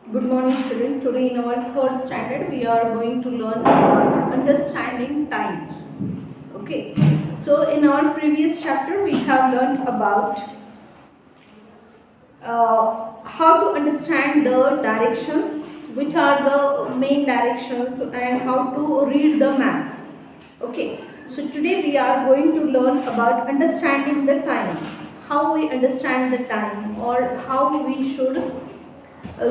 Good morning, student. Today in our third standard, we are going to learn about understanding time. Okay. So in our previous chapter, we have learned about how to understand the directions, which are the main directions, and how to read the map. Okay. So today we are going to learn about understanding the time, how we understand the time, or how we should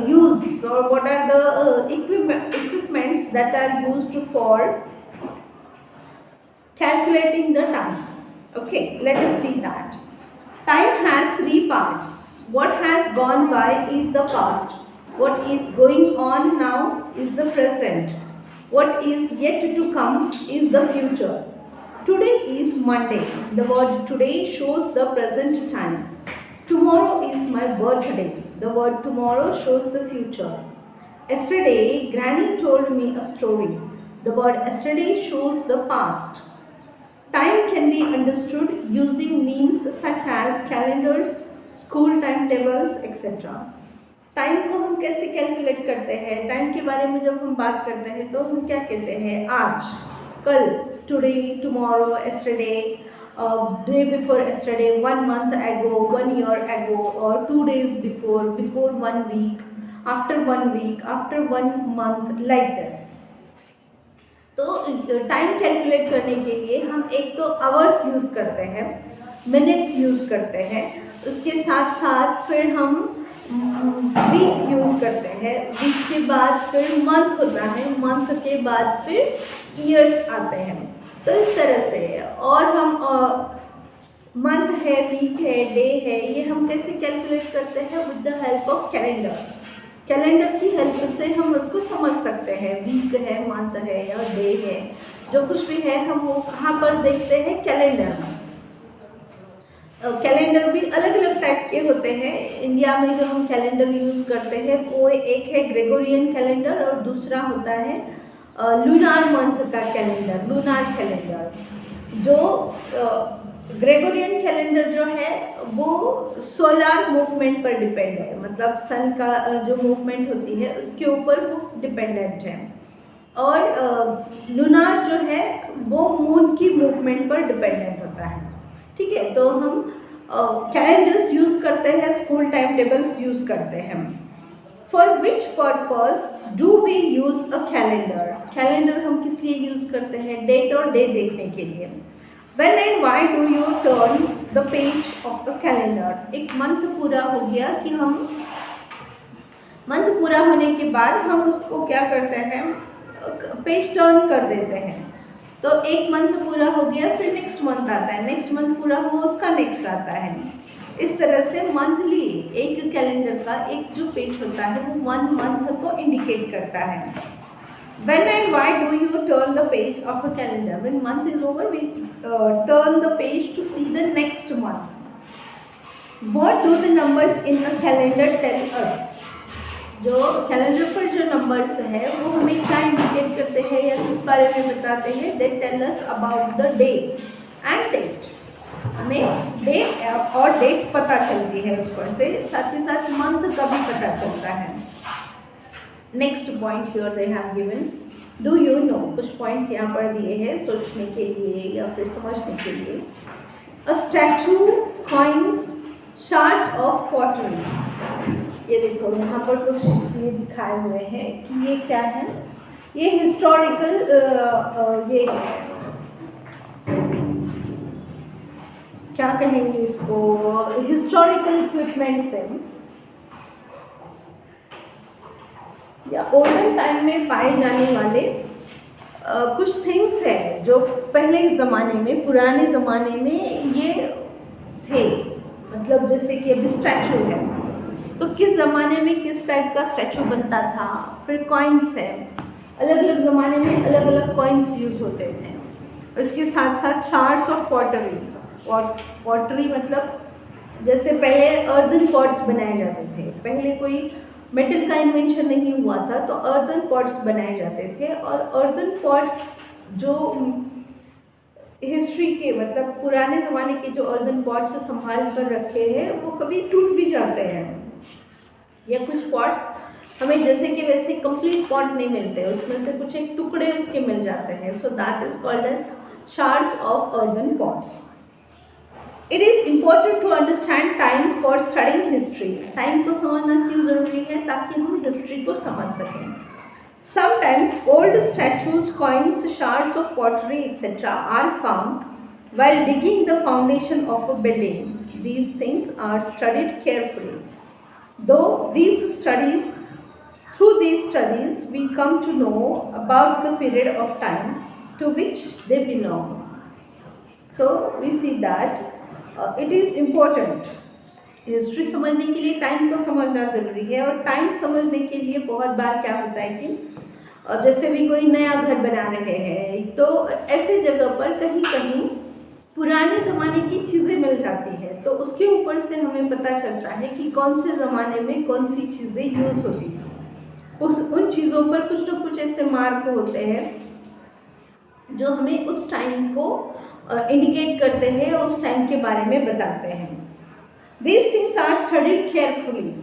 use, or what are the equipments that are used for calculating the time. Okay, let us see that. Time has three parts. What has gone by is the past. What is going on now is the present. What is yet to come is the future. Today is Monday. The word today shows the present time. Tomorrow is my birthday. The word tomorrow shows the future. Yesterday, Granny told me a story. The word yesterday shows the past. Time can be understood using means such as calendars, school timetables, etc. Time को हम कैसे calculate करते हैं? Time के बारे में जब हम बात करते हैं तो हम क्या कहते हैं? आज, कल, today, tomorrow, yesterday, day before yesterday, 1 month ago, 1 year ago, or 2 days before, before 1 week, after 1 week, after 1 month, like this. तो टाइम कैलकुलेट करने के लिए हम एक तो आवर्स यूज़ करते हैं, मिनट्स यूज़ करते हैं, उसके साथ साथ फिर हम वीक यूज़ करते हैं, वीक के बाद फिर मंथ होता है, मंथ के बाद फिर ईयर्स आते हैं। तो इस तरह से, और हम मंथ है, वीक है, डे है, ये हम कैसे कैलकुलेट करते हैं? With the help of calendar. Calendar की हेल्प से हम उसको समझ सकते हैं। वीक है, मंथ है या डे है, जो कुछ भी है हम वो कहाँ पर देखते हैं? कैलेंडर में। कैलेंडर भी अलग अलग टाइप के होते हैं। इंडिया में जो हम कैलेंडर यूज़ करते हैं वो एक है ग्रेगोरियन कैलेंडर, और दूसरा होता है लूनार मंथ का कैलेंडर, लूनार कैलेंडर। जो ग्रेगोरियन कैलेंडर जो है वो सोलार मूवमेंट पर डिपेंड है, मतलब सन का जो मूवमेंट होती है उसके ऊपर वो डिपेंडेंट है, और लूनार जो है वो मून की मूवमेंट पर डिपेंडेंट होता है। ठीक है, तो हम कैलेंडर्स यूज़ करते हैं, स्कूल टाइम टेबल्स यूज़ करते हैं। For which purpose do we use a calendar? Calendar हम किस लिए यूज़ करते हैं? डेट और डे देखने के लिए। When and why do you turn the page of the calendar? एक मंथ पूरा हो गया कि हम मंथ पूरा होने के बाद हम उसको क्या करते हैं? पेज टर्न कर देते हैं। तो एक मंथ पूरा हो गया, फिर नेक्स्ट मंथ आता है, नेक्स्ट मंथ पूरा हुआ, उसका नेक्स्ट आता है। इस तरह से मंथली एक कैलेंडर का एक जो पेज होता है वो 1 मंथ को इंडिकेट करता है। When and why do you turn the page of a calendar? When month is over, we turn the page to see the next month. What do the numbers in the calendar tell us? जो calendar पर जो numbers है वो हमें क्या indicate करते हैं या किस बारे में बताते हैं? They tell us about the day and date. हमें डे और डेट पता चलती है उस पर से, साथ ही साथ मंथ का भी पता चलता है। Next point here they have given, do you know? कुछ पॉइंट्स यहाँ पर दिए हैं सोचने के लिए या फिर समझने के लिए। A statue, coins, shards of pottery. ये देखो यहाँ पर कुछ ये दिखाए हुए हैं कि ये क्या है? ये हिस्टोरिकल ये क्या कहेंगे इसको? हिस्टोरिकल इक्विपमेंट्स हैं या ओल्डन टाइम में पाए जाने वाले कुछ थिंग्स है जो पहले ज़माने में, पुराने ज़माने में ये थे। मतलब जैसे कि अभी स्टैचू है तो किस ज़माने में किस टाइप का स्टैचू बनता था। फिर कॉइन्स है, अलग अलग ज़माने में अलग अलग कॉइन्स यूज़ होते थे। उसके साथ साथ शार्ड्स ऑफ पॉटरी, और पॉटरी मतलब जैसे पहले अर्दन पॉट्स बनाए जाते थे। पहले कोई मेटल का इन्वेंशन नहीं हुआ था तो अर्दन पॉट्स बनाए जाते थे, और अर्दन पॉट्स जो हिस्ट्री के मतलब पुराने ज़माने के जो अर्दन पॉट्स संभाल कर रखे हैं वो कभी टूट भी जाते हैं, या कुछ पॉट्स हमें जैसे कि वैसे कंप्लीट पॉट नहीं मिलते, उसमें से कुछ एक टुकड़े उसके मिल जाते हैं, so that is called as shards of earthen pots. It is important to understand time for studying history. Time को समझना क्यों जरूरी है? ताकि हम हिस्ट्री को समझ सकें. Sometimes old statues, coins, shards of pottery, etc. are found while digging the foundation of a building. These things are studied carefully. Through these studies, we come to know about the period of time to which they belong. So we see that it is important. History समझने के लिए time को समझना जरूरी है, और time समझने के लिए बहुत बार क्या होता है कि जैसे भी कोई नया घर बना रहे हैं तो ऐसे जगह पर कहीं कहीं पुराने ज़माने की चीज़ें मिल जाती है, तो उसके ऊपर से हमें पता चलता है कि कौन से ज़माने में कौन सी चीज़ें यूज़ होती हैं. उन चीज़ों पर कुछ ना कुछ ऐसे मार्क होते हैं जो हमें उस टाइम को इंडिकेट करते हैं और उस टाइम के बारे में बताते हैं. These things are studied carefully.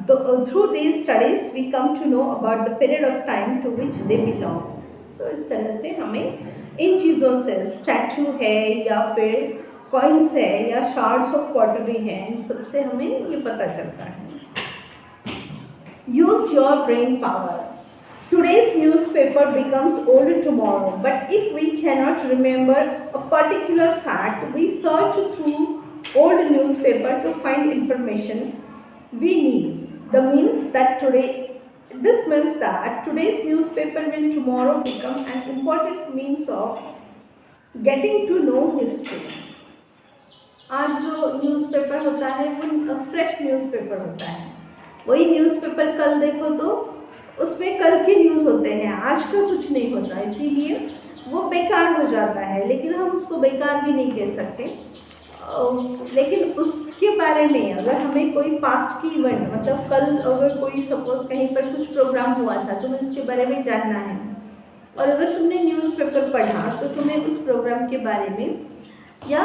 Through these studies we come to know about the period of time to which they belong. तो इस तरह से हमें इन चीज़ों से, स्टैचू है या फिर कॉइन्स है या शार्ड्स ऑफ पॉटरी है, इन सबसे हमें ये पता चलता है. Use your brain power. Today's newspaper becomes old tomorrow, but if we cannot remember a particular fact, we search through old newspaper to find information we need. This means that today's newspaper will tomorrow become an important means of getting to know history. आज जो newspaper होता है वो fresh newspaper होता है. वही newspaper कल देखो तो उसमें कल के न्यूज़ होते हैं, आज का कुछ नहीं होता, इसीलिए वो बेकार हो जाता है. लेकिन हम उसको बेकार भी नहीं कह सकते. लेकिन उसके बारे में अगर हमें कोई पास्ट की इवेंट, मतलब कल अगर कोई सपोज कहीं पर कुछ प्रोग्राम हुआ था, तुम्हें उसके बारे में जानना है, और अगर तुमने न्यूज़पेपर पढ़ा तो तुम्हें उस प्रोग्राम के बारे में या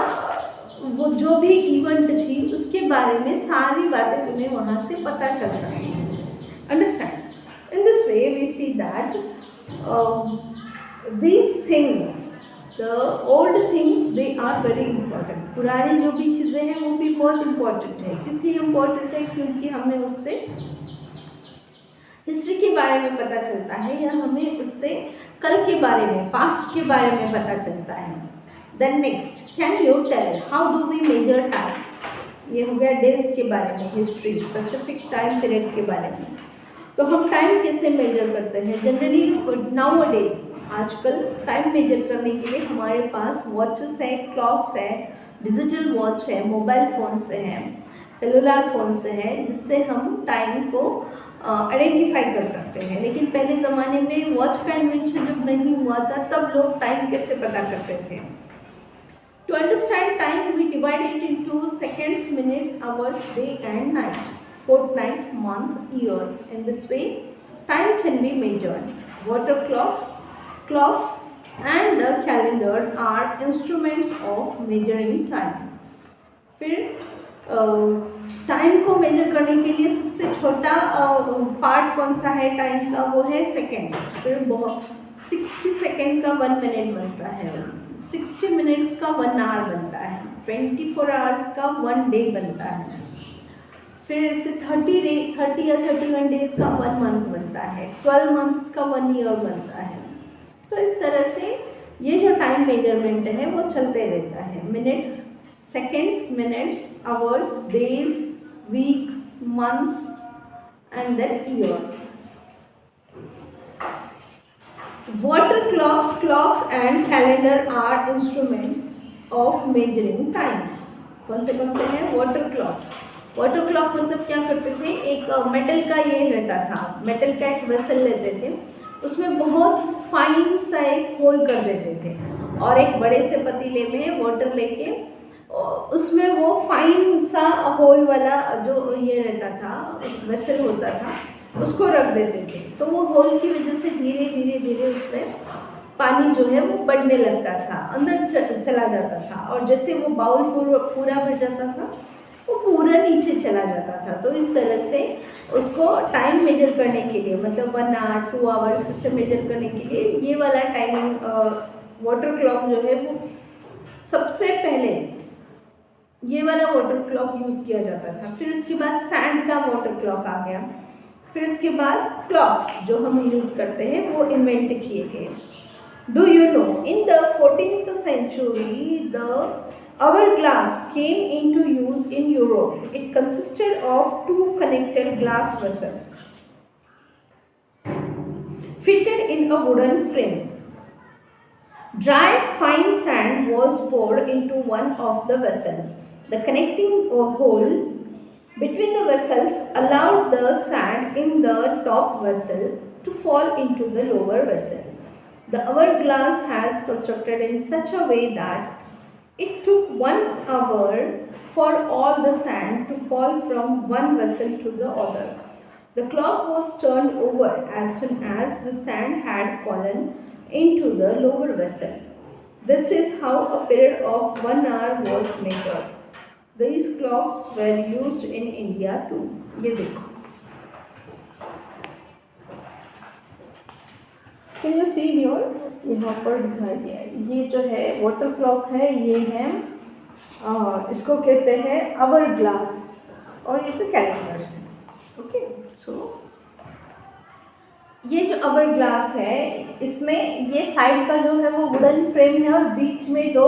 वो जो भी इवेंट थी उसके बारे में सारी बातें तुम्हें वहाँ से पता चल सकती हैं. Understand? In this way we see that these things, the old things, they are very important. पुरानी जो भी चीज़ें हैं वो भी बहुत इम्पोर्टेंट है. इसलिए इम्पोर्टेंट है क्योंकि हमें उससे हिस्ट्री के बारे में पता चलता है, या हमें उससे कल के बारे में, पास्ट के बारे में पता चलता है. Then next, can you tell how do we measure time? ये हो गया डेज के बारे में, हिस्ट्री, स्पेसिफिक टाइम पीरियड के बारे में. तो हम टाइम कैसे मेजर करते हैं? जनरली नाउ डेज, आजकल टाइम मेजर करने के लिए हमारे पास वॉचेस है, क्लॉक्स है, डिजिटल वॉच है, मोबाइल फ़ोन से है, सेलुलर फ़ोन से है, जिससे हम टाइम को आइडेंटिफाई कर सकते हैं. लेकिन पहले ज़माने में वॉच का इन्वेंशन जब नहीं हुआ था तब लोग टाइम कैसे पता करते थे? To understand time, we divide it into seconds, minutes, hours, day and night, fortnight, month, year. In this way, time can be measured. Water clocks and the calendar are instruments of measuring time. फिर time को major करने के लिए सबसे छोटा part कौन सा है टाइम का? वो है सेकेंड्स. फिर 60 सेकेंड का 1 मिनट बनता है, 60 मिनट्स का 1 आवर बनता है, 24 आवर्स का 1 डे बनता है. फिर इससे 30 या 31 डेज का 1 मंथ बनता है, 12 मंथ्स का 1 ईयर बनता है. तो इस तरह से ये जो टाइम मेजरमेंट है वो चलते रहता है. Minutes, seconds, minutes, hours, days, weeks, months and then year. Water clocks and calendar are instruments of measuring time. कौन से हैं? वाटर क्लॉक मतलब क्या करते थे? एक मेटल का ये रहता था, मेटल का एक वेसल लेते थे, उसमें बहुत फाइन सा एक होल कर देते थे, और एक बड़े से पतीले में वाटर लेके उसमें वो फाइन सा होल वाला जो ये रहता था, एक वेसल होता था, उसको रख देते थे. तो वो होल की वजह से धीरे धीरे उसमें पानी जो है वो बढ़ने लगता था, अंदर चला जाता था, और जैसे वो बाउल पूरा भर जाता था वो पूरा नीचे चला जाता था। तो इस तरह से उसको टाइम मेजर करने के लिए, मतलब 1 आवर 2 आवर्स से मेजर करने के लिए ये वाला टाइमिंग वाटर क्लॉक जो है वो सबसे पहले ये वाला वाटर क्लॉक यूज़ किया जाता था। फिर उसके बाद सैंड का वाटर क्लॉक आ गया। फिर उसके बाद क्लॉक्स जो हम यूज़ करते हैं वो इन्वेंट किए गए। Do you know in the 14th century the hourglass came into use in Europe. It consisted of 2 connected glass vessels fitted in a wooden frame. Dried fine sand was poured into one of the vessels. The connecting hole between the vessels allowed the sand in the top vessel to fall into the lower vessel. The hourglass has constructed in such a way that it took 1 hour for all the sand to fall from one vessel to the other. The clock was turned over as soon as the sand had fallen into the lower vessel. This is how a period of 1 hour was measured. These clocks were used in India too. ये देखो, Can you see here? यहाँ पर दिखाई दिया है। ये जो है वाटर क्लॉक है, ये है इसको कहते हैं आवर ग्लास, और ये तो कैलेंडर्स है। ओके, सो ये जो आवर ग्लास है इसमें ये साइड का जो है वो वुडन फ्रेम है और बीच में 2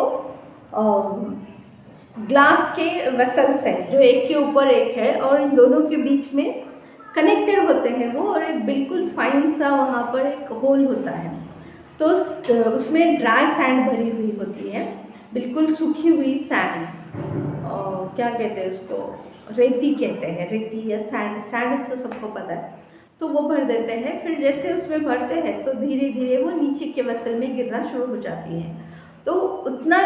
ग्लास के वेसल्स हैं जो एक के ऊपर एक है, और इन दोनों के बीच में कनेक्टेड होते हैं वो, और एक बिल्कुल फाइन सा वहाँ पर एक होल होता है। तो उसमें ड्राई सैंड भरी हुई होती है, बिल्कुल सूखी हुई सैंड, क्या कहते हैं उसको, रेती कहते हैं, रेती या सैंड, सैंड तो सबको पता है। तो वो भर देते हैं। फिर जैसे उसमें भरते हैं तो धीरे धीरे वो नीचे के वेसल में गिरना शुरू हो जाती है। तो उतना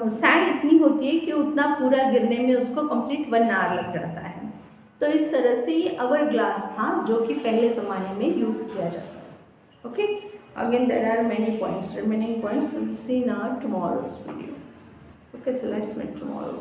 सैंड इतनी होती है कि उतना पूरा गिरने में उसको कंप्लीट 1 आवर लग जाता है। तो इस तरह से ये आवर ग्लास था जो कि पहले ज़माने में यूज़ किया जाता है। Okay, again there are many points, remaining points will see in our tomorrow's video. Okay, so let's meet tomorrow.